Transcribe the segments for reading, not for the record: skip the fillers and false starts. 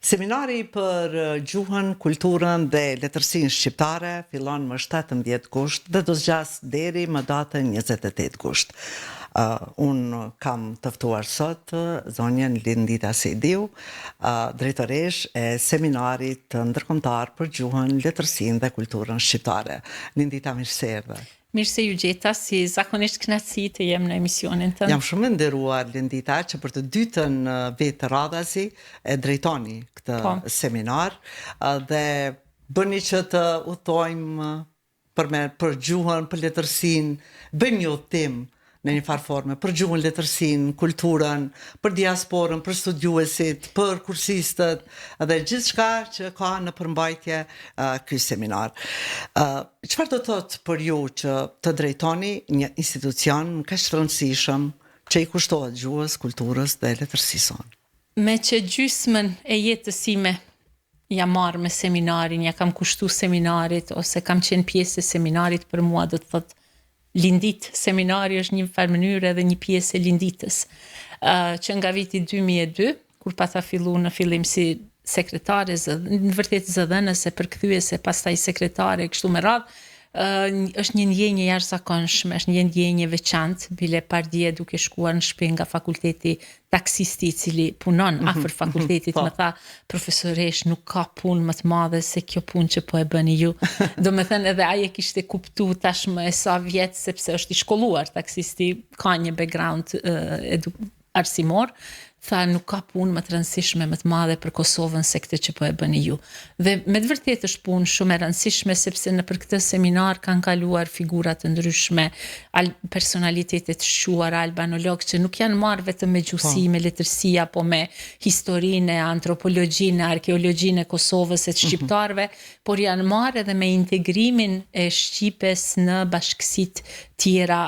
Seminari për gjuhën, kulturën dhe letërsinë shqiptare fillon më 17 gusht dhe do zgjas deri më datën 28 gusht. Unë kam të ftuar sot zonjën Lindita Sejdiu, drejtoresh e seminarit ndërkombëtar për gjuhën, letërsinë dhe kulturën shqiptare. Lindita, mirë se erdhe. Mirë se ju gjeta, si zakonisht kënaqësi të jem në emisionin tënd. Jam shumë e nderuar, Lindita, që për të dytën vetë radhazi e drejtoni këtë seminar dhe bëni që të udhtojmë për gjuhën, për letërsinë, bëjmë një udhtim në një farë forme, për gjuhën, letërsinë, kulturën, për diasporën, për studiuesit, për kursistët dhe gjithçka që ka në përmbajtje ky seminar. Çfarë do thotë për ju që të drejtoni një institucion kaq të rëndësishëm që i kushtohet gjuhës, kulturës dhe letërsisë sonë? Me që gjysmën e jetës sime jam marrë me seminarin, ja kam kushtu seminarit, ose kam qenë pjesë e seminarit, për mua do të thotë Lindit. Seminari është një farë mënyrë edhe një pjesë e Linditës. Që nga viti 2002, kur pata fillu në fillim si sekretare, në vërtet zëdhënëse, përkthyese, pastaj sekretare, kështu me radhë, është një ndjenjë jashtëzakonshme, është një ndjenjë veçantë, bile pardje duke shkuar në shtëpi nga fakulteti taksisti i cili punon afër fakultetit më tha, profesoresh, nuk ka punë më të madhe se kjo punë që po e bëni ju. Do me thënë edhe aje kishte kuptu tashmë e sa vjetë, sepse është i shkolluar taksisti, ka një background arsimor, tha nuk ka punë më të rëndësishme, më të madhe për Kosovën se këtë që po e bëni ju. Dhe me të vërtetë është punë shumë e rëndësishme, sepse në për këtë seminar kanë kaluar figura të ndryshme, personalitetet shquara, albanolog që nuk janë marrë vetëm me gjuhësi, me letërsia, po me historinë, antropologjinë, arkeologjinë e Kosovës e të shqiptarëve, por janë marrë edhe me integrimin e Shqipes në bashkësitë tjera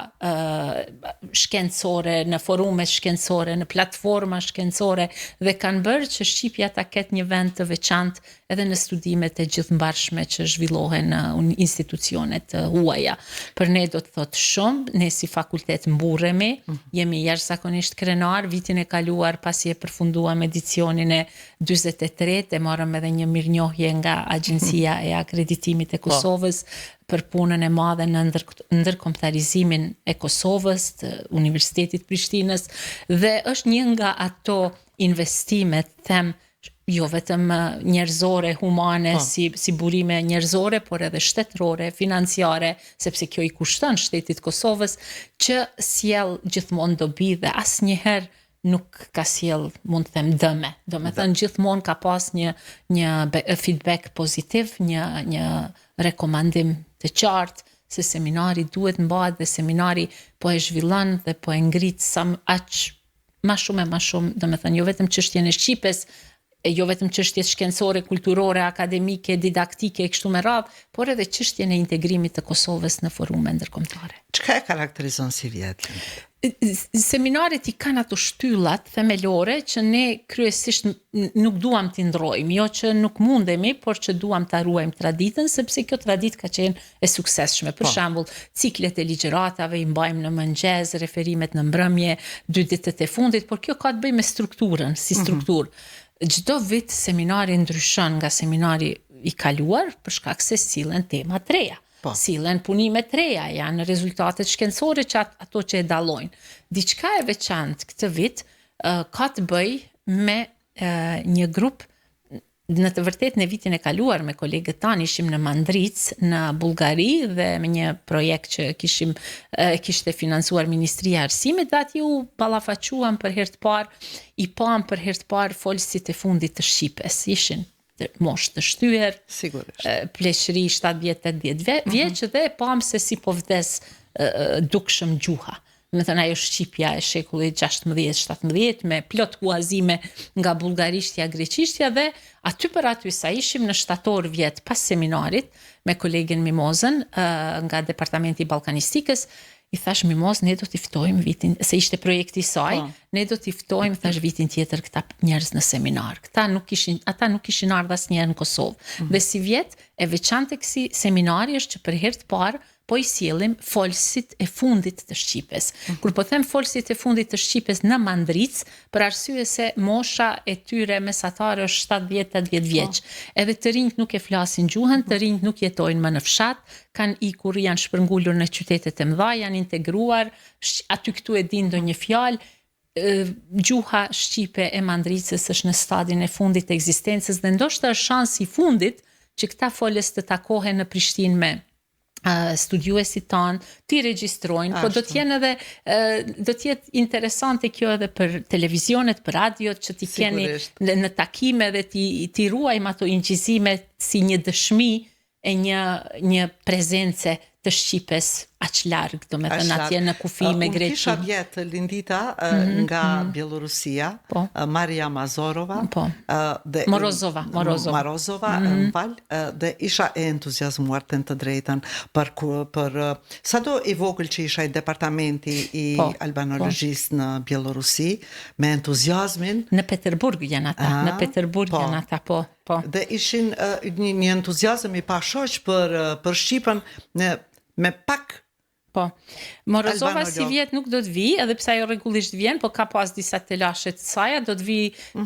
shkencore, në forume shkencore, në platforma shkencore, dhe kanë bërë që Shqipja ta ketë një vend të veçantë edhe në studimet e gjithëmbarshme që zhvillohen në institucionet huaja. Për ne do të thotë shumë, ne si fakultet mburremi, jemi jashtëzakonisht krenar. Vitin e kaluar, pasi e përfunduam edicionin e 43, e marrëm edhe një mirënjohje nga Agjencia e Akreditimit e Kosovës për punën e madhe në ndërkombëtarizimin e Kosovës, të Universitetit Prishtinës, dhe është një nga ato investimet, them, jo vetëm njerëzore, humane, si burime njerëzore, por edhe shtetërore, financiare, sepse kjo i kushton shtetit Kosovës, që sjell gjithmonë dobi dhe asnjëherë nuk ka sjell, mund të them, dëme. Do me thënë, gjithmonë ka pas një feedback pozitiv, një rekomandim të qartë se seminari duhet mbahet dhe seminari po e zhvillon dhe po e ngrit ma shumë, do me thënë, jo vetëm çështjen e Shqipes, jo vetëm çështjet shkencore, kulturore, akademike, didaktike, kështu me radhë, por edhe çështjen e integrimit të Kosovës në forume ndërkombëtare. Çka e karakterizon si vjet? Seminaret i kanë ato shtyllat themelore që ne kryesisht nuk duam t'i ndrojmë, jo që nuk mundemi, por që duam t'a ruajmë traditën, sepse kjo traditë ka qenë e suksesshme. Për shembull, ciklet e ligjëratave i mbajmë në mëngjes, referimet në mbrëmje, 2 ditët e fundit, por kjo ka të bëjë me strukturën, si strukturë. Çdo vit seminari ndryshon nga seminari i kaluar për shkak se sillen tema të reja. Sillen punime të reja, janë rezultatet shkencore që ato që e dallojnë. Diçka e veçantë këtë vit ka të bëjë me një grup. Në të vërtetë në vitin e kaluar me kolegët tanë ishim në Mandric, në Bullgari, dhe me një projekt që kishte financuar Ministria e Arsimit, dhe atje u ballafaquam për herë të parë, i pam për herë të parë folësit e fundit të Shqipes. Ishin moshë të shtyer, pleqëri 70-80 vjeç, dhe pam se si po vdes dukshëm gjuha. Me thënë, ajo Shqipja e shekullit 16-17, me plot huazime nga bulgarishtja, greqishtja, dhe aty për aty sa ishim në shtator vjet pas seminarit, me kolegen Mimozën nga Departamenti i Ballkanistikës, i thash Mimoz, ne do t'i ftojmë vitin, se ishte projekti i saj, ne do t'i ftojmë, thash, vitin tjetër këta njerëz në seminar. Ata nuk kishin ardhur asnjëherë në Kosovë. Dhe si vjet e veçantë kësaj seminari është që për herë të parë po i sjellim folësit e fundit të Shqipes. Kur po them folësit e fundit të Shqipes në Mandric, për arsye se mosha e tyre mesatare është 70-80 vjeç. Edhe të rinjt nuk e flasin gjuhën, të rinjt nuk jetojnë më në fshat, kanë ikur, janë shpërngulur në qytetet e mëdha, janë integruar, aty këtu e din ndonjë fjalë. Gjuha shqipe e Mandricës është në stadin e fundit të ekzistencës dhe ndoshta është shansi i fundit që këta folës të takohen në Prishtinë me studiuesit tanë, ti regjistrojnë, po do t'jenë edhe, do t'jetë interesante kjo edhe për televizionet, për radiot, që t'i keni në takime dhe t'i ruajmë ato ingjizime si një dëshmi e një prezence të Shqipes aq larg, do me thënë atje në kufi me Greqi. Unë kisha vjetë Lindita nga Bielorusia, Maria Mazorova, Morozova, dhe isha e entuziazmuar të drejtën për sado i vogël që isha i departamenti i albanologjisë në Bielorusi, me entuziazmin. Në Peterburg janë ata, po. Dhe ishin një entuziazm i pashoq për Shqipën me pak. Po, Morozova si vjet nuk do të vi, edhe pse ajo rregullisht vjen, po ka pas disa telashe të saja, do të vi,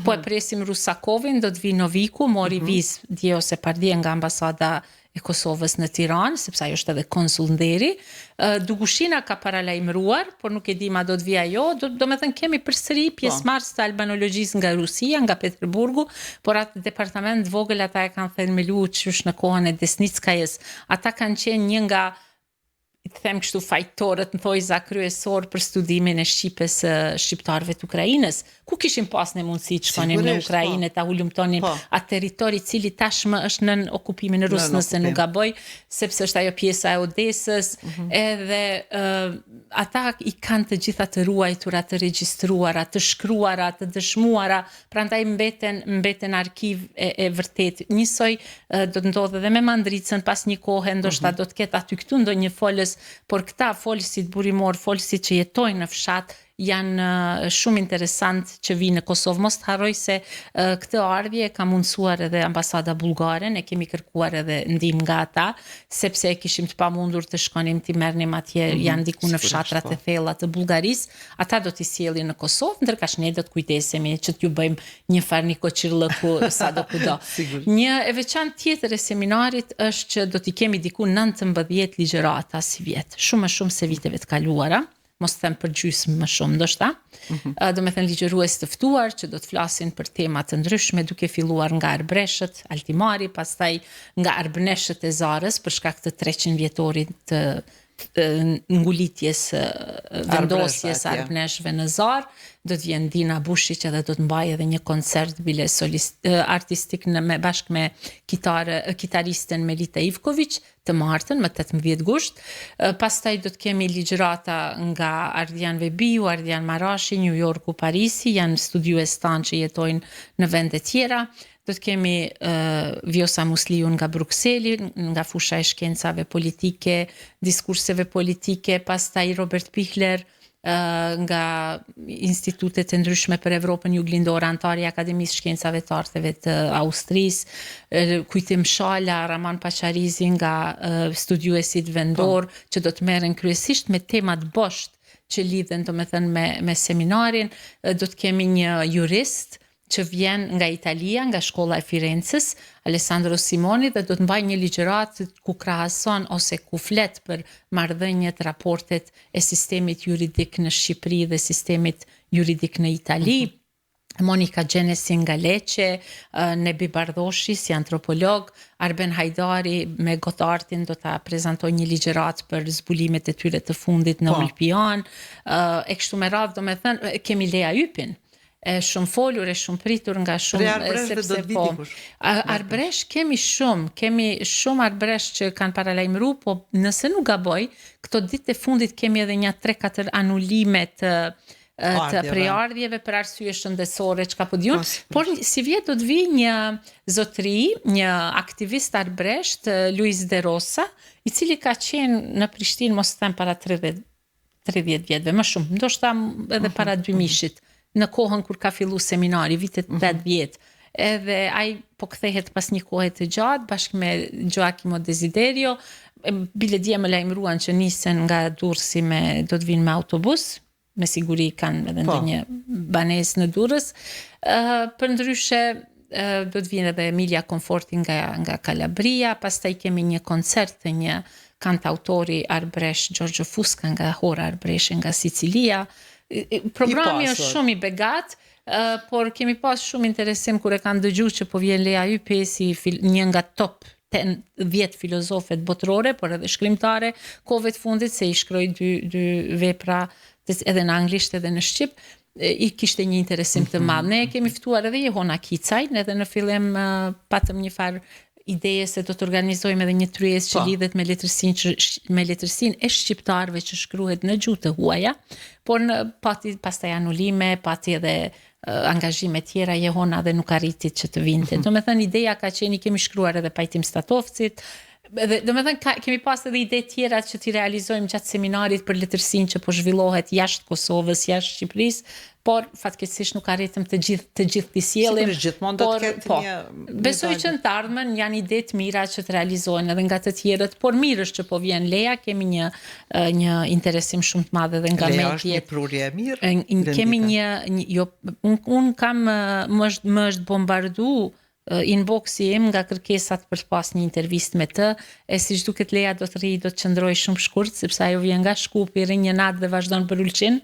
po e presim Rusakovin, do të vi Noviku, mori vizë dje ose pardje nga ambasada e Kosovës në Tiranë, sepse ajo është edhe konsul nderi. Dugushina ka paralajmëruar, por nuk e di ma do të vi ajo, do me thënë kemi përsëri pjesëmarrës të albanologjisë nga Rusia, nga Peterburgu, por atë departament vogël ata e kanë themeluar që është në kohën e Desnickajës. Ata kanë qenë një nga të them kështu fajtorët në thojza kryesor për studimin e Shqipes shqiptarëve të Ukrainës, ku kishin pas në mundësi të shkonim në Ukrainë, ta hulumtonin atë territori cili tashmë është nën okupimin e Rusë, nëse nuk gaboj, sepse është ajo pjesa e Odesës, edhe ata i kanë të gjitha të ruajtura, të regjistruara, të shkruara, të dëshmuara, prandaj mbeten arkiv e vërtet. Njësoj do të ndodhe edhe me Mandricën pas një kohe, ndoshta do të ketë aty këtu ndonjë folës, por këta folësit burimor, folësit që jetojnë në fshat, janë shumë interesant që vinë në Kosovë. Mos të harroj se këtë ardhje ka mundësuar edhe ambasada bulgare, ne kemi kërkuar edhe ndihmë nga ata, sepse kishim të pamundur të shkonim të merrnim atje, janë diku në fshatrat e thella të Bullgarisë, ata do t'i sjellin në Kosovë, ndërkaq ne do të kujdesemi që t'ju bëjmë një farë një koçirllëku sado kudo. Një e veçantë tjetër e seminarit është që do t'i kemi diku 19 ligjërata si vjet, shumë më shumë se viteve të kaluara. Mos të them për gjysmë më shumë, ndoshta. Do me thënë ligjërues të ftuar që do të flasin për tema të ndryshme, duke filluar nga Arbreshët, Altimari, pastaj nga Arbneshët e Zarës, për shkak të 300 vjetorit të ngulitjes vendosjes arabneshëve në Zar, do të vjen Dina Bushi që edhe do të mbajë edhe një koncert bile artistik bashkë me kitaristen Melita Ivković të martën më 18 gusht. Pastaj do të kemi ligjërata nga Ardian Vebiu, Ardian Marashi, New Yorku, Parisi, janë studiues tanë që jetojnë në vende tjera. Do të kemi Vjosa Musliu nga Brukseli, nga fusha e shkencave politike, diskurseve politike, pastaj Robert Pichler nga institutet e ndryshme për Evropën Juglindore, antari i Akademisë Shkencave të Arteve të Austrisë, Kujtim Shala, Raman Pacharizi nga studiuesit vendor, që do të merren kryesisht me temat bosht që lidhen, domethënë me seminarin. Do të kemi një jurist që vjen nga Italia, nga shkolla e Firenzës, Alessandro Simoni, dhe do të mbaj një ligjëratë ku krahason ose ku flet për marrëdhëniet, raportet e sistemit juridik në Shqipëri dhe sistemit juridik në Itali. Monika Gjenesi nga Lecce, Nebi Bardhoshi si antropolog, Arben Hajdari me Gotartin do ta prezantoj një ligjëratë për zbulimet e tyre të fundit në Ulpian, e kështu me radhë, domethënë kemi Lea Ypin, shumë folur, shumë pritur nga shumë, sepse po. Arbresh kemi shumë Arbresh që kanë paralajmëru, po nëse nuk gaboj, këto ditë e fundit kemi edhe një 3-4 anulime të preardhjeve për arsye shëndetësore, çka po diun, por si vjet do të vi një zotëri, një aktivist arbresh, Luis De Rosa, i cili ka qenë në Prishtinë mos them para 30 vjetëve, më shumë, ndoshta edhe para 2000-shit. Në kohën kur ka fillu seminari, vitet 80, edhe ai po kthehet pas një kohe të gjatë, bashkë me Gioacchino Desiderio, bile dje më lajmëruan që nisen nga Durrësi do të vinë me autobus, me siguri kanë edhe ndonjë banesë në Durrës. Përndryshe do të vinë edhe Emilia Conforti nga Calabria, pastaj kemi një koncert të një kantautori arbresh Giorgio Fusca nga Hora Arbreshe nga Sicilia. Programi është shumë i begat, por kemi pas shumë interesim kur e kanë dëgjuar që po vjen Lea Ypesi, një nga top 10 filozofet botërore, por edhe shkrimtare, kohëve të fundit se i shkroi dy vepra edhe në anglisht edhe në shqip, i kishte një interesim të madh. Ne kemi ftuar edhe Jehona Kicaj, edhe në fillim patëm një farë ideje se do të organizojmë edhe një tryezë që lidhet me letërsinë e shqiptarëve që shkruhet në gjuhë të huaja, por pati pastaj anulime, pati edhe angazhime tjera, Jehona dhe nuk arriti që të vinte. Domethënë ideja ka qenë, kemi shkruar edhe pajtim Statovcit, domethënë kemi pas edhe ide tjera që t'i realizojmë gjatë seminarit për letërsinë që po zhvillohet jashtë Kosovës, jashtë Shqipërisë, por fatkeqësisht nuk arritëm të gjithë t'i sjellim. Sigurisht gjithmonë do të ketë një. Besoj që në të ardhmen janë ide të mira që të realizohen edhe nga të tjerët, por mirë është që po vjen Lea, kemi një interesim shumë të madh edhe nga mediat. Lea është një prurje e mirë. Kemi un kam më është bombardu inboxi im nga kërkesat për të pas një intervistë me të, siç duket Lea do të qëndroj shumë shkurt, sepse ajo vjen nga Shkupi, rrin një natë dhe vazhdon për Ulqin.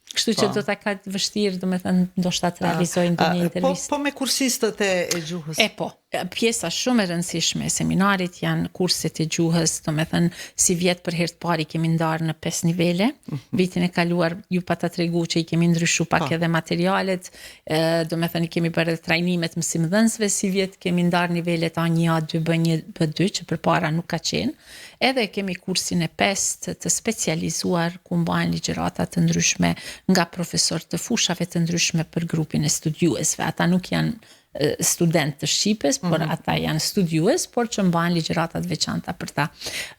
Kështu që do ta ka vështirë, domethënë ndoshta të realizojnë një intervistë. Po me kursistët e gjuhës. Pjesa shumë e rëndësishme e seminarit janë kurset e gjuhës, domethënë si vjet për herë të parë kemi ndarë në 5 nivele. Vitin e kaluar ju pata tregu që i kemi ndryshuar pak edhe materialet, domethënë kemi bërë trajnimet mësimdhënësve, si vjet kemi ndarë nivelet A1, A2, B1, B2 që përpara nuk ka qenë. Edhe kemi kursin e 5 të specializuar ku mbahen ligjërata të ndryshme nga profesor të fushave të ndryshme për grupin e studiuesve. Ata nuk janë student të Shqipës, por ata janë studiues, por që mbahen ligjërata të veçanta për ta.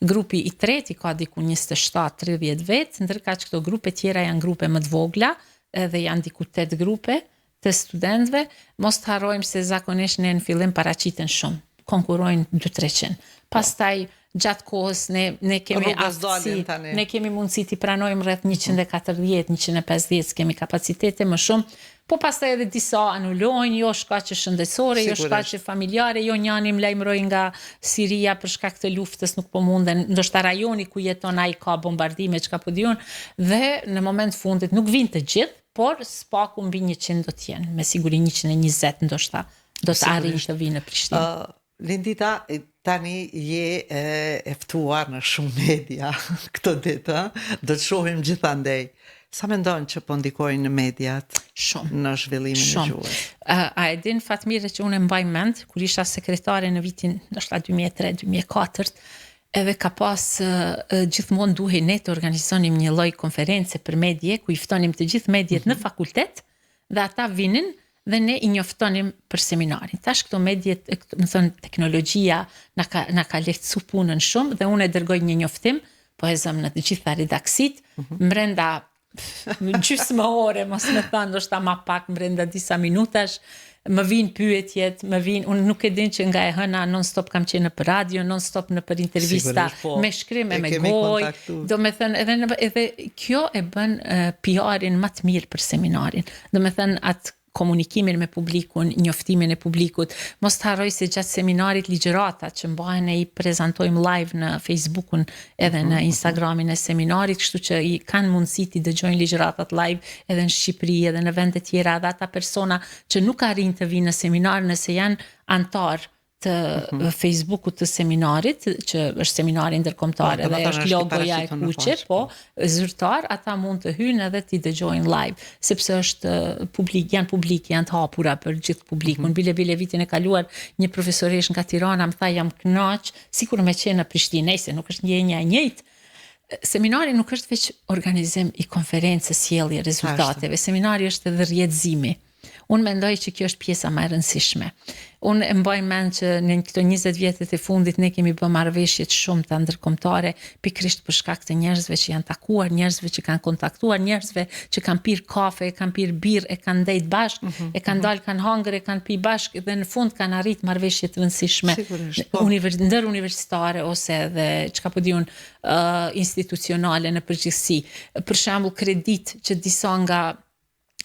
Grupi i treti ka diku 27-30 vet, ndërkaq këto grupe tjera janë grupe më të vogla, edhe janë diku 8 grupe të studentëve. Mos të harrojmë se zakonisht ne në fillim paraqiten shumë, konkurrojnë 200-300. Pastaj gjatë kohës ne kemi aftësi, ne kemi mundësi t'i pranojmë rreth 140-150, kemi kapacitete më shumë, po pastaj edhe disa anulojnë, jo shkaqe shëndetësore, jo shkaqe familjare, jo njani më lajmëroi nga Siria për shkak të luftës nuk po munden, ndoshta rajoni ku jeton ai ka bombardime, çka po diun, dhe në moment fundit nuk vinë të gjithë, por spaku mbi 100 do të jenë, me siguri 120 ndoshta do të arrijnë të vinë në Prishtinë. Lindita, tani je e ftuar në shumë media këtë ditë, do të shohim gjithandej. Sa mendon që po ndikojnë mediat në zhvillimin e gjuhës? A e din Fatmire që unë mbaj mend, kur isha sekretare në vitin ndoshta 2003-2004, edhe ka pas gjithmonë duhej ne të organizonim një lloj konference për medje, ku i ftonim të gjithë medjet në fakultet, dhe ata vinin dhe ne i njoftonim për seminarin. Tash këto medjet, më thënë, teknologjia na ka lehtësu punën shumë, dhe unë e dërgoj një njoftim, po e zëm në të gjitha redaksit, mbrenda gjysmë ore, mos me thënë, ndoshta ma pak, mbrenda disa minutash, më vinë pyetjet, unë nuk e din që nga e hëna non-stop kam qenë për radio, non-stop në për intervista, me shkrim e me goj, do me thënë, edhe kjo e bën PR-in më të mirë për seminarin, do me thënë atë komunikimin me publikun, njoftimin e publikut. Mos të harroj se gjatë seminarit ligjëratat që mbahen e i prezantojmë live në Facebookun edhe në Instagramin e seminarit, kështu që i kanë mundësi të dëgjojnë ligjëratat live edhe në Shqipëri, edhe në vende tjera, dhe ata persona që nuk arrin të vinë në seminar nëse janë antar të Facebookut të seminarit, që është seminari ndërkombëtar edhe është logoja e kuqe, po zyrtar, ata mund të hyjnë edhe t'i dëgjojnë live, sepse është janë të hapura për gjithë publikun. Bile vitin e kaluar një profesoresh nga Tirana më tha jam kënaq, sikur me qenë në Prishtinë, se nuk është ndjenja e njëjtë. Seminari nuk është veç organizim i konferencës, sjellje rezultateve. Seminari është edhe rrjedhëzimi. Unë mendoj që kjo është pjesa më e rëndësishme. Unë e mbaj mend që në këto 20 vjetët e fundit ne kemi bërë marrëveshje të shumta ndërkombëtare, pikërisht për shkak të njerëzve që janë takuar, njerëzve që kanë kontaktuar, njerëzve që kanë pirë kafe, kanë pirë birë, e kanë ndejt bashkë, e kanë dalë, kanë hangër, e kanë pi bashkë dhe në fund kanë arrit marrëveshje të rëndësishme ndër universitare ose edhe çka po diun institucionale në përgjithësi. Për shembull, kredit që disa nga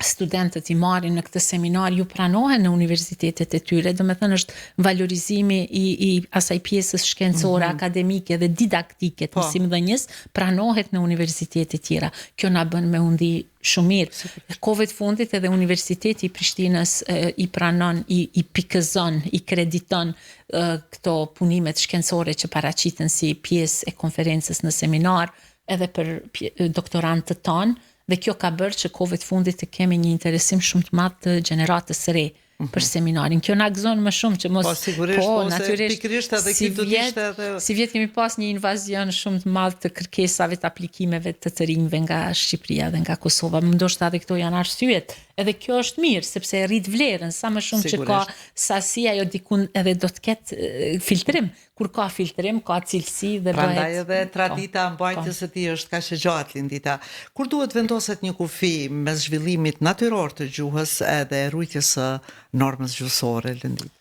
studentët i marrin në këtë seminar ju pranohen në universitetet e tyre, do me thënë është valorizimi i asaj pjesës shkencore, akademike dhe didaktike të mësimdhënies, pranohet në universitetet tjera. Kjo na bën me undi shumë mirë. Kohëve të fundit edhe Universiteti i Prishtinës i pranon, i pikëzon, i krediton këto punimet shkencore që paraqiten si pjesë e konferencës në seminar, edhe për doktorantët tanë. Dhe kjo ka bërë që kohëve të fundit të kemi një interesim shumë të madh të gjeneratës së re për seminarin. Kjo na gëzon më shumë që mos natyrisht si vjet kemi pas një invazion shumë të madh të kërkesave të aplikimeve të rinjve nga Shqipëria dhe nga Kosova. Ndoshta edhe këto janë arsyet. Edhe kjo është mirë sepse rrit vlerën, sa më shumë që ka sasi ajo dikun edhe do të ketë filtrim. Kur ka filtrim, ka cilësi dhe bëhet. Prandaj edhe tradita mbajtjes së tij është kaq e gjatë, Lindita. Kur duhet vendoset një kufi mes zhvillimit natyror të gjuhës edhe rujtjes së normës gjuhësore, Lindita?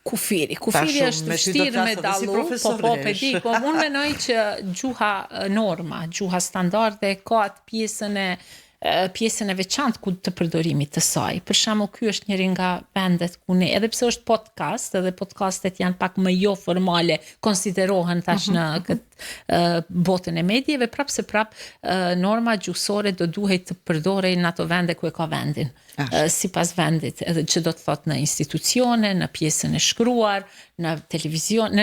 Kufiri është vështirë me dallu, po unë mendoj që gjuha norma, gjuha standarde ka atë pjesën e veçantë ku të përdorimit të saj. Për shembull, ky është njëri nga vendet ku ne, edhe pse është podcast, edhe podcastet janë pak më jo formale, konsiderohen tash në këtë botën e mediave, norma gjuhësore do duhet të përdorej në ato vende ku e ka vendin. Sipas vendit, edhe që do të thotë në institucione, në pjesën e shkruar, në televizion,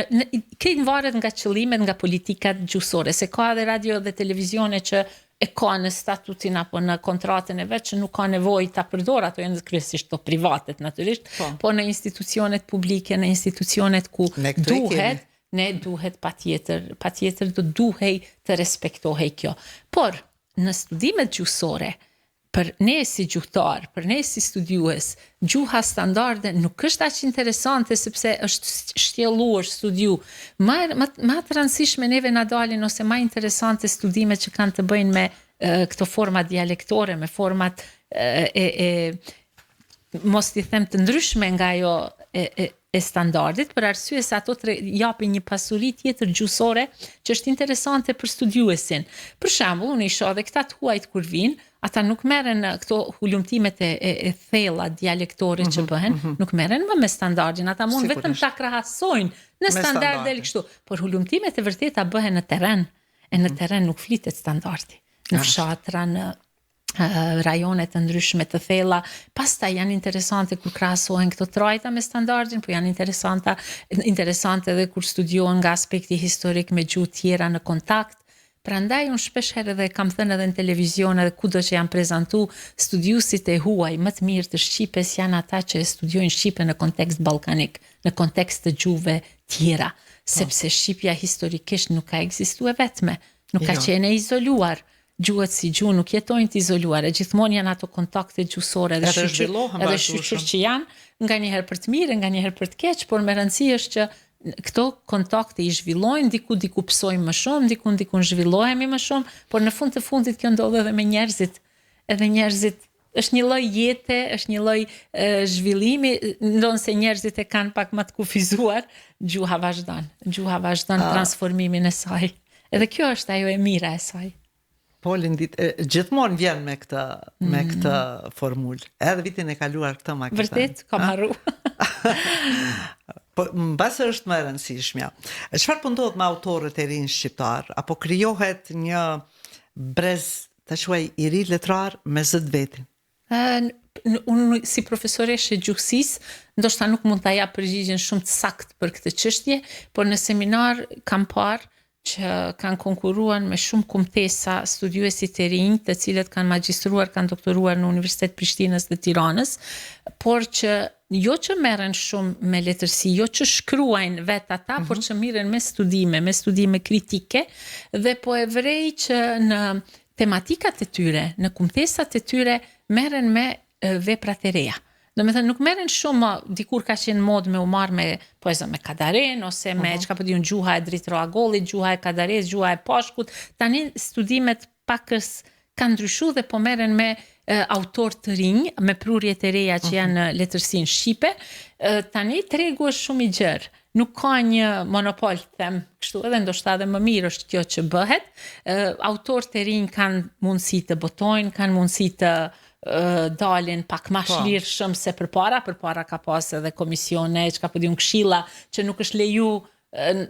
këtë varet nga qëllimet, nga politikat gjuhësore, se ka edhe radio dhe televizione që e ka në statutin apo në kontratën e vet që nuk ka nevojë ta përdor, ato janë kryesisht to privatet natyrisht, po në institucionet publike, në institucionet ku duhet patjetër do duhej të respektohej kjo. Por në studimet gjuhësore, për ne si gjuhëtar, për ne si studiues, gjuha standarde nuk është aq interesante sepse është shtjelluar studiu. Më të rëndësishme neve na dalin ose më interesante studimet që kanë të bëjnë me këto forma dialektore, me format mos t'i them të ndryshme nga ajo e standardit, për arsye se ato japin një pasuri tjetër gjuhësore që është interesante për studiuesin. Për shembull, unë i shoh edhe këta të huajt kur vinë, ata nuk merren këto hulumtimet e thella dialektore që bëhen, nuk merren më me standardin, ata mund vetëm ta krahasojnë në standard dhe kështu, por hulumtimet e vërteta bëhen në terren, e në terren nuk flitet standardi. Në fshatra, në rajonet të ndryshme të thella, pastaj janë interesante kur krahasohen këto trajta me standardin, po janë interesante edhe kur studiohen nga aspekti historik me gjuhë tjera në kontakt. Prandaj unë shpesh herë edhe kam thënë edhe në televizion edhe kudo që janë prezantu, studiuesit e huaj më të mirë të Shqipes janë ata që studiojnë Shqipen në kontekst ballkanik, në kontekst të gjuhëve tjera, sepse Shqipja historikisht nuk ka ekzistuar vetme, nuk ka qenë izoluar. Gjuhët si gjuhë nuk jetojnë të izoluar, gjithmonë janë ato kontakte gjuhësore edhe shqyqur që janë nga njëherë për të mirë, nga njëherë për të keq, por me rëndësi është që këto kontakte i zhvillojnë, diku pësojmë më shumë, diku zhvillohemi më shumë, por në fund të fundit kjo ndodh edhe me njerëzit. Edhe njerëzit është një lloj jete, është një lloj zhvillimi, ndonse njerëzit e kanë pak më të kufizuar, gjuha vazhdon transformimin e saj. Edhe kjo është ajo e mira e saj. Po, Lindit, gjithmonë vjen me këtë formulë. Edhe vitin e kaluar këtë ma këtë. Vërtet, kam harru. Po, mbase është më e rëndësishmja. Çfarë po ndodh me autorët e rinj shqiptar? Apo krijohet një brez, ta quaj, i ri letrar me zët vetin? Unë si profesoresh e gjuhësisë, ndoshta nuk mund ta jap përgjigjen shumë të saktë për këtë çështje, por në seminar kam parë që kanë konkuruar me shumë kumtesa studiuesi të rinj, të cilët kanë magjistruar, kanë doktoruar në Universitet Prishtinës dhe Tiranës, por që jo që merren shumë me letërsi, jo që shkruajnë vetë ata, por që mirën me studime kritike, dhe po e vrej që në tematikat e tyre, në kumtesat e tyre, merren me veprat e reja. Do me thënë, nuk merren shumë, dikur ka qenë mod me u marrë me, po e zë, me kadaren, ose me, çka po diun, gjuha e Dritë Roagollit, gjuha e kadares, gjuha e pashkut. Tani studimet pakës kanë ndryshu dhe po merren me autor të rinj, me prurjet e reja që janë në letërsinë shqipe. Tani tregu është shumë i gjerë. Nuk ka një monopol, them kështu, edhe ndoshta edhe më mirë është kjo që bëhet. Autorët e rinj kanë mundësi të botojnë, kanë mundësi të dalin pak ma shlirshëm se përpara ka pas edhe komisione, çka po diun këshilla që nuk është leju,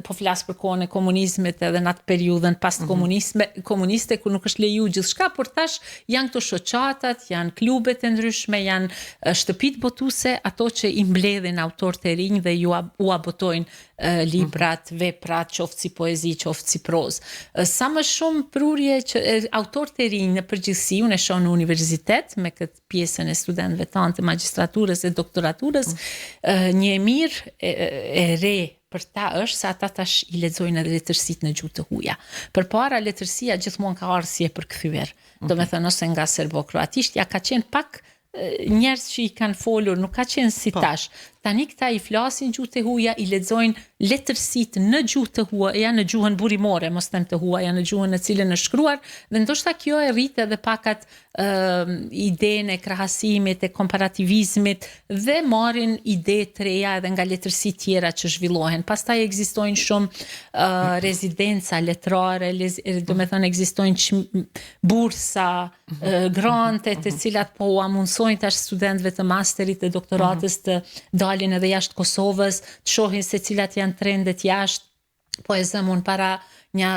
po flas për kohën e komunizmit edhe në atë periudhën pas komuniste ku nuk është leju gjithçka, por tash janë këto shoqatat, janë klubet e ndryshme, janë shtëpitë botuese, ato që i mbledhin autorët e rinj dhe u abotojnë librat, veprat, qoftë si poezi, qoftë si prozë. Sa më shumë prurje që autorët e rinj në përgjithësi, unë e shoh në universitet me këtë pjesën e studentëve tanë të magjistraturës e doktoraturës, një e mirë e re për ta është se ata tash i lexojnë edhe letërsitë në gjuhë të huaja. Përpara letërsia gjithmonë ka ardhur si e përkthyer. Domethënë ose nga serbo-kroatishtja ka qenë pak njerëz që i kanë folur, nuk ka qenë si tash. Tani këta i flasin gjuhë të huaja, i lexojnë letërsitë në gjuhë të huaja, në gjuhën burimore, mos them të huaja, në gjuhën në cilën është shkruar, dhe ndoshta kjo e rrit edhe pakat idenë e krahasimit, e komparativizmit dhe marrin ide të reja edhe nga letërsi tjera që zhvillohen. Pastaj ekzistojnë shumë rezidenca letrare, do me thënë ekzistojnë bursa, grante të cilat po u amundsojnë tash studentëve të masterit të doktoratës të dalin edhe jashtë Kosovës, të shohin se cilat janë trendet jashtë. Po e zëm unë para një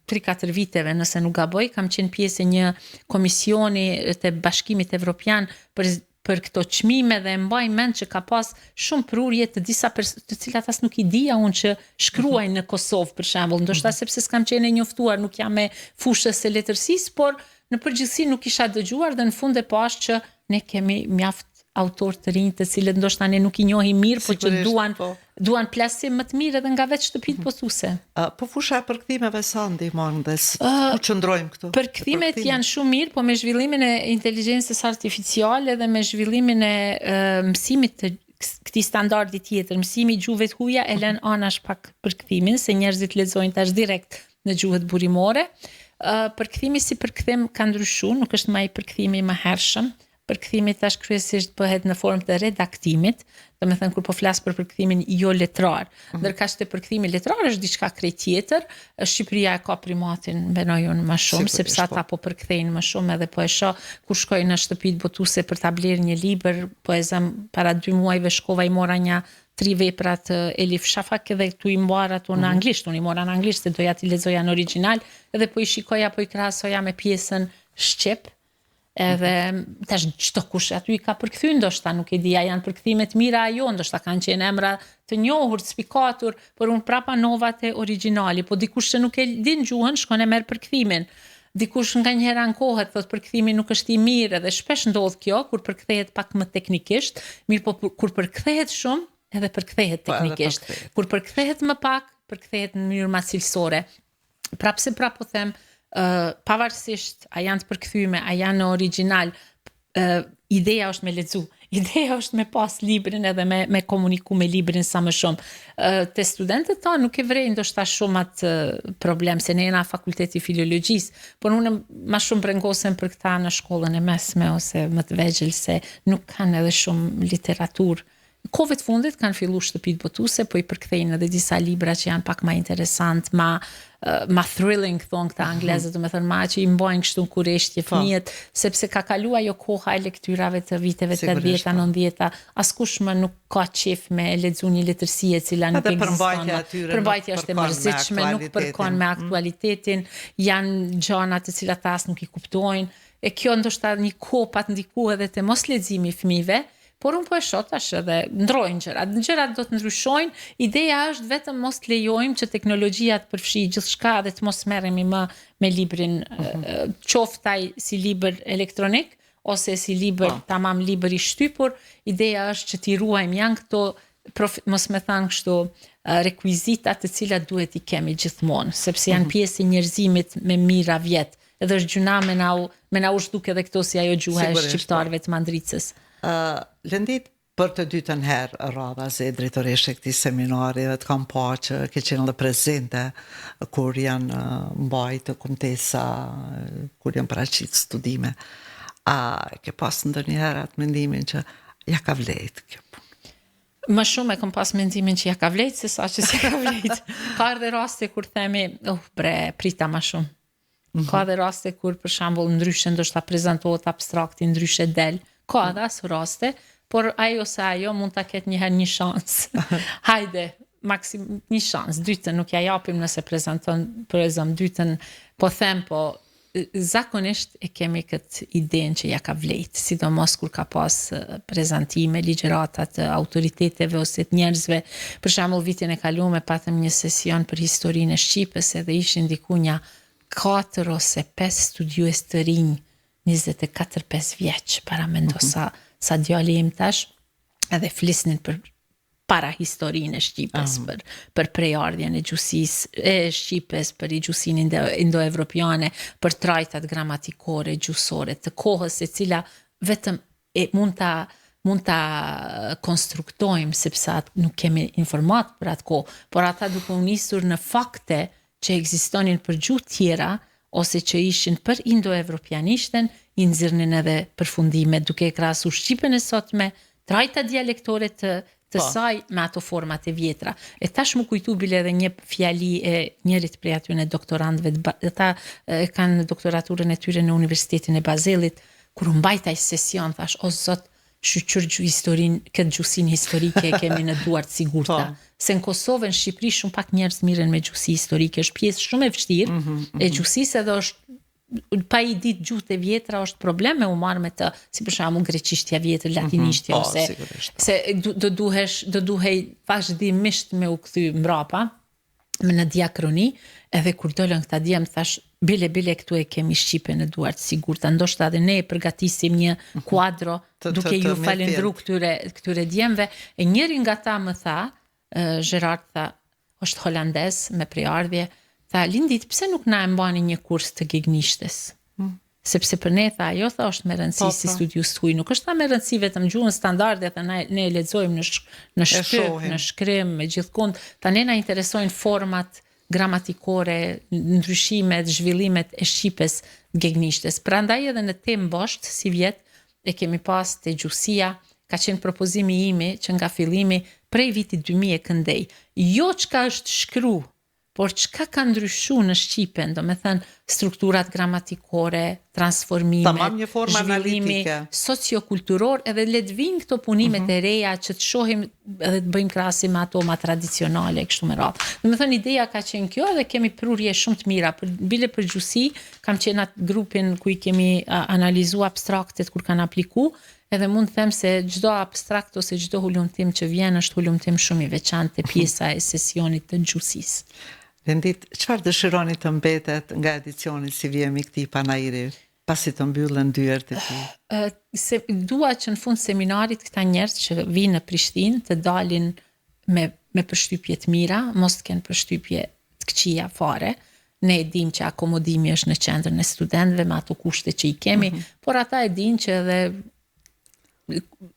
3-4 viteve, nëse nuk gaboj, kam qenë pjesë e një komisioni të Bashkimit Evropian për këto çmime dhe mbaj mend që ka pas shumë prurje të disa të cilat as nuk i dija unë që shkruajnë në Kosovë për shembull, ndoshta sepse s'kam qenë e njoftuar, nuk jam me fushës së letërsisë, por në përgjithësi nuk isha dëgjuar dhe në fund e pash që ne kemi mjaft autor të rinj të cilët ndoshta ne nuk i njohim mirë, por që duan plasim më të mirë edhe nga vetë shtëpitë botuese. Po fusha e përkthimeve sa ndihmon dhe ku qëndrojmë këtu? Përkthimet janë shumë mirë, po me zhvillimin e inteligjencës artificiale dhe me zhvillimin e mësimit të këtij standardi tjetër, mësimi i gjuhëve të huaja e lën anash pak përkthimin, se njerëzit lexojnë tash direkt në gjuhët burimore. Përkthimi si përkthim ka ndryshuar, nuk është më ai përkthimi më hershëm. Përkthimi tash kryesisht bëhet në formë të redaktimit, domethënë kur po flas për përkthimin jo letrar. Ndërkaq te përkthimi letrar është diçka krejt tjetër. Shqipëria e ka primatin, mendoj unë, më shumë, sepse ata po përkthejnë më shumë, edhe po e shoh kur shkoj në shtëpitë botuese për ta blerë një libër, po e zëm para 2 muajve shkova i mora një 3 vepra të Elif Shafak dhe tu i mbara ato në anglisht, unë i mora në anglisht se doja t'i lexoja në origjinal, edhe po i shikoja, po i krahasoja me pjesën shqip. Edhe tash çdo kush aty ka përkthyer, ndoshta nuk e dija, janë përkthime të mira ajo, ndoshta kanë qenë emra të njohur, të spikatur, por unë prapa novat e origjinali, po dikush që nuk e din gjuhën shkon e merr përkthimin. Dikush nganjëherë ankohet, thotë përkthimi nuk është i mirë, edhe shpesh ndodh kjo kur përkthehet pak më teknikisht, mirë po kur përkthehet shumë, edhe përkthehet teknikisht. Kur përkthehet më pak, përkthehet në mënyrë më cilësore. Prapse po them, pavarësisht a janë të përkthyme, a janë në origjinal, ideja është me lexu. Ideja është me pas librin edhe me komuniku me librin sa më shumë. Te studentët ta nuk e vrej ndoshta shumë atë problem, se ne jena fakulteti filologjisë, por unë ma shumë brengosem për këta në shkollën e mesme ose më të vegjël, se nuk kanë edhe shumë literaturë. Kohëve të fundit kanë filluar shtëpitë botuese, po i përkthejnë edhe disa libra që janë pak më interesant, ma thrilling thonë këta anglezët, do me thënë ma që i mbajnë kështu në kureshtje fëmijët, sepse ka kaluar ajo koha e lektyrave të viteve 80-ta, 90-ta, askush më nuk ka qef me lexu një letërsi e cila nuk ekziston. Përmbajtja është e mërzitshme, nuk përkon me aktualitetin, janë gjëra të cilat as nuk i kuptojnë. E kjo ndoshta një kohë pa të ndikuar edhe te mos leximi i fëmijëve. Por unë po e shoh tash edhe ndrojnë gjërat do të ndryshojnë. Ideja është vetëm mos të lejojmë që teknologjia të përfshijë gjithçka dhe të mos merremi më me librin, qoftaj si libër elektronik ose si libër tamam libër i shtypur. Ideja është që t'i ruajmë janë këto mos më thanë kështu rekuizita të cilat duhet i kemi gjithmonë, sepse janë pjesë e njerëzimit me mijëra vjet. Edhe është gjuna me na u zhduk edhe këto si ajo gjuha e shqiptarëve të Mandricës. Lëndit, për të dytën herë radhazi drejtoreshe këtij seminari dhe të kam pa që ke qenë edhe prezente kur janë mbajtë kumtesa, kur janë paraqit studime. A ke pas ndonjëherë atë mendimin që ja ka vlejt kjo punë? Më shumë e kam pas mendimin që ja ka vlejt se sa që s'ja ka vlejt. Ka edhe raste kur themi, prita më shumë. Ka edhe raste kur për shembull ndryshe ndoshta prezantohet abstrakti, ndryshe del. Ka edhe as raste, por ajo se ajo mund ta ketë një herë një shans. Hajde, maksim një shans, dytën nuk ja japim nëse prezanton për ezëm dytën, po them po zakonisht e kemi këtë idenë që ja ka vlejt, sidomos kur ka pas prezantime, ligjërata të autoriteteve ose të njerëzve. Për shembull vitin e kaluar patëm një sesion për historinë e Shqipës edhe ishin diku një 4 ose 5 studiues të rinj, 24-5 vjeç, para mendo sa djali im tash, edhe flisnin për para historinë e Shqipës, për prejardhjen e gjuhësisë e Shqipës, për i gjuhësinë indo-evropiane, për trajtat gramatikore, gjuhësore të kohës, e cila vetëm mund ta konstruktojmë sepse nuk kemi informat për atë kohë, por ata duke u nisur në fakte që ekzistonin për gjuhë tjera ose që ishin për indo-evropianishten, i nxirrnin edhe përfundime duke krahasuar Shqipen e sotme, trajta dialektore të saj me ato format e vjetra. E tash më kujtu bile edhe një fjali e njërit prej atyre doktorantëve, ata kanë doktoraturën e tyre në Universitetin e Bazelit, kur mbajtaj sesion, thash, o zot, shqyr këtë gjuhësinë historike kemi në duart sigurta. Se në Kosovë, në Shqipëri, shumë pak njerëz mirën me gjuhësi historike, është pjesë shumë e vështirë, e gjuhësisë edhe është pa i ditë gjuhët e vjetra është probleme u marrë me të, si për shembull greqishtja vjetër, latinishtja, ose se do duhej vazhdimisht me u kthy mbrapa në diakroni, edhe kur dolën këta djem thash bile këtu e kemi Shqipen në duart sigurta, ndoshta edhe ne e përgatisim një kuadro duke ju falendru këtyre djemve. E njëri nga ta më tha, Gerard tha, është holandez me prejardhje, tha, lindit, pse nuk na e mbani një kurs të gegnishtes? Sepse për ne, tha, ajo tha, është me rëndësi si studius të huj. Nuk është ta me rëndësi vetëm gjuhën standarde, tha, ne e lexojmë në shtyp, në shkrim, me gjithkund. Tha, ne na interesojnë format gramatikore, ndryshimet, zhvillimet e Shqipes gegnishtes. Prandaj edhe në temë boshtë, si vjet, e kemi pas të gjuhësia, ka qenë propozimi imi që nga fillimi prej vitit 2000 këndej. Jo çka është shkru, por çka ka ndryshuar në Shqipen, do me thënë strukturat gramatikore, transformimet, zhvillimi sociokulturor, edhe le të vinë këto punimet e reja që të shohim edhe të bëjmë krahasim me ato ma tradicionale kështu me radhë. Do me thënë ideja ka qenë kjo edhe kemi prurje shumë të mira, bile për gjuhësi, kam qenë atë grupin ku i kemi analizuar abstraktet kur kanë apliku, edhe mund të them se çdo abstrakt ose çdo hulumtim që vjen është hulumtim shumë i veçantë pjesa e sesionit të gjuhësisë. Lindit, çfarë dëshironi të mbetet nga edicioni si vjemi këtij panajiri, pasi të mbyllën dyert e tij? Dua që në fund seminarit këta njerëz që vinë në Prishtinë të dalin me përshtypje të mira, mos të kenë përshtypje të këqija fare. Ne e dim që akomodimi është në qendrën e studentëve me ato kushte që i kemi, por ata e din që edhe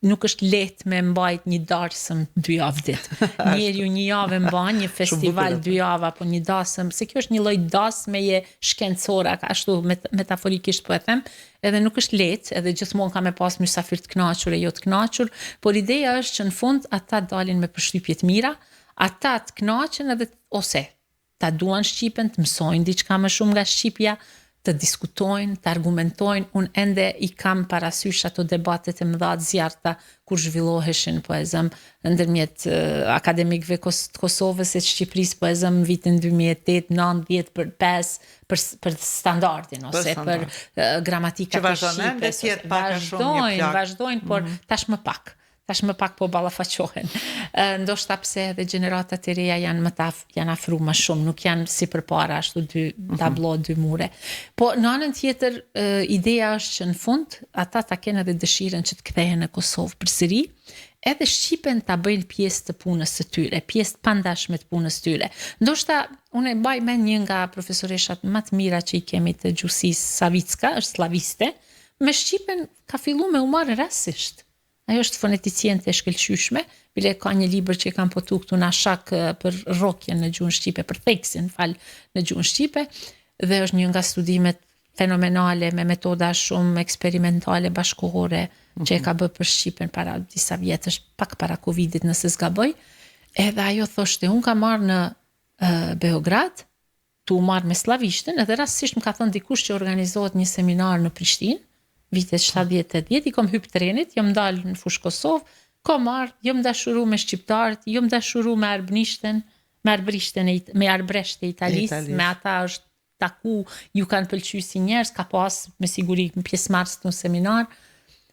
nuk është lehtë me mbajt një darsëm 2 javë ditë. Njeri një javë mban një festival 2 javë apo një dasëm, se kjo është një lloj dasmeje shkencore, ashtu metaforikisht po e them, edhe nuk është lehtë, edhe gjithmonë ka me pas mysafir të kënaqur e jo të kënaqur, por ideja është që në fund ata dalin me përshtypje të mira, ata të kënaqen edhe ose ta duan Shqipen, të mësojnë diçka më shumë nga Shqipja, të diskutojnë, të argumentojnë. Unë ende i kam parasysh ato debatet e mëdha të zjarrta kur zhvilloheshin po e zëm ndërmjet akademikëve të Kosovës e Shqipërisë po e zëm vitin 2008-9-10 për standardin ose për gramatikat e Shqipës. Vazhdojnë, por tash më pak po ballafaqohen. Ndoshta pse edhe gjeneratat e reja janë afru më shumë, nuk janë si përpara ashtu 2 tablo, 2 mure. Po në anën tjetër, ideja është që në fund ata ta kenë edhe dëshirën që të kthehen në Kosovë përsëri, edhe Shqipen ta bëjnë pjesë të punës së tyre, pjesë të pandashme të punës së tyre. Ndoshta unë e mbaj mend një nga profesoreshat më të mira që i kemi të gjuhësisë, Savicka, është slaviste, me Shqipen ka filluar me u marrë rastisht. Ajo është foneticiente e shkëlqyshme, bile ka një libër që kam potu këtu në shak për rokjen në gjuhën shqipe, për theksin, në gjuhën shqipe, dhe është një nga studimet fenomenale me metoda shumë eksperimentale bashkëkohore që e ka bë për Shqipen para disa vjetësh, pak para Covidit nëse s'gaboj. Edhe ajo thoshte, unë ka marrë në Beograd, tu marrë me slavishten, edhe rastësisht më ka thënë dikush që organizohet një seminar në Prishtinë, vitet 70-80, i kom hyp trenit, jom dalë në fushë Kosovë, kom marrë, jom dashuru me shqiptarët, jom dashuru me me arbresht e Italisë, me ata është taku, ju kanë pëlqy si njerëz, ka pas me siguri në pjesëmarrës në seminar,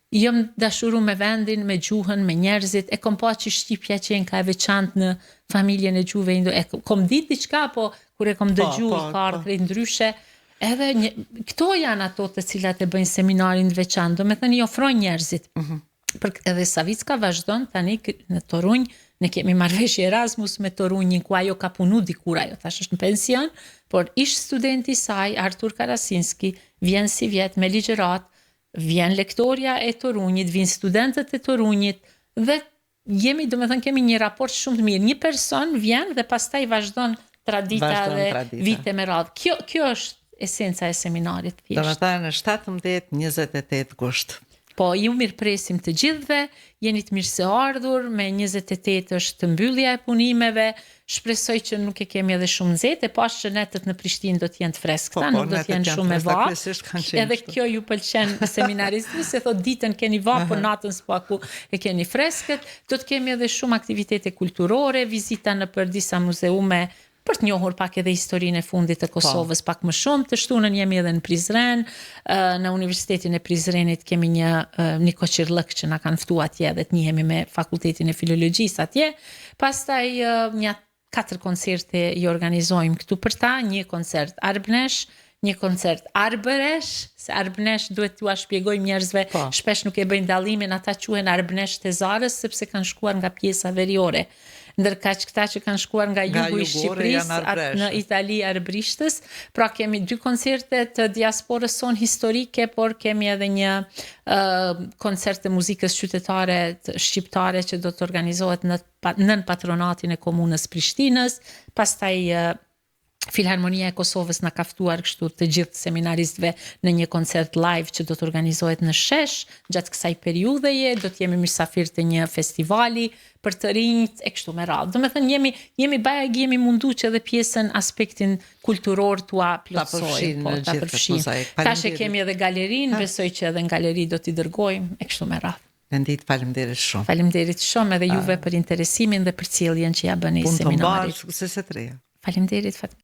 jom dashuru me vendin, me gjuhën, me njerëzit, e kom pa që Shqipja qenë ka e veçantë në familjen e gjuhëve indo, e kom ditë diçka, po kur e kom dëgju, ka ardhur ndryshe. Edhe këto janë ato të cilat e bëjnë seminarin të veçantë, do me thënë i ofrojnë njerëzit. Edhe Savicka vazhdon tani në Torunj, ne kemi marrëveshje Erasmus me Torunjin, ku ajo ka punu dikur, ajo tash është në pension, por ish studenti saj, Artur Karasinski, vjen si vjet me ligjërat, vjen lektoria e Torunjit, vjen studentët e Torunjit, dhe do me thënë kemi një raport shumë të mirë. Një person vjen dhe pastaj vazhdon tradita dhe vite me radhë. Kjo është esenca e seminarit thjesht. Do me thënë 17-28 gusht. Po, ju mirëpresim të gjithëve, jeni të mirë se ardhur, me 28 është mbyllja e punimeve, shpresoj që nuk e kemi edhe shumë nxehtë, pas që netët në Prishtinë do të jenë të freskëta, nuk do të jenë shumë e vapë. Edhe kjo ju pëlqen seminaristëve, se thot ditën keni vapë, por natën s'paku e keni freskët. Do të kemi edhe shumë aktivitete kulturore, vizita në për disa muzeume, për të njohur pak edhe historinë e fundit të Kosovës pak më shumë. Të shtunën jemi edhe në Prizren, në Universitetin e Prizrenit kemi një Niko Qirlëk që na kanë ftuar atje dhe të njihemi me Fakultetin e Filologjisë atje. Pastaj një 4 koncerte i organizojmë këtu për ta, një koncert Arbnesh, një koncert Arbëresh, se Arbnesh duhet t'ua shpjegojmë njerëzve, shpesh nuk e bëjnë dallimin, ata quhen Arbnesh Tezarës sepse kanë shkuar nga pjesa veriore. Ndërka që këta që kanë shkuar nga jugu i Shqipërisë, në Itali arbrishtës, pra kemi 2 koncerte të diasporës sonë historike, por kemi edhe një koncert të muzikës qytetare shqiptare që do të organizohet nën patronatin e komunës Prishtinës, pastaj Filharmonia e Kosovës na ka ftuar kështu të gjithë seminaristëve në një koncert live që do të organizohet në Shesh, gjatë kësaj periudheje, do të jemi mysafir të një festivali për të rinjt e kështu me radhë. Do me thënë jemi mundu që edhe pjesën aspektin kulturor tua plotsojmë, ta përfshijmë. Tash e kemi edhe galerinë, besoj që edhe në galeri do t'i dërgojmë e kështu me radhë. Rendit, faleminderit shumë. Faleminderit shumë edhe juve për interesimin dhe për ciljen që ja bëni seminarit. Punë të mbarë, sukses e të reja. Faleminderit.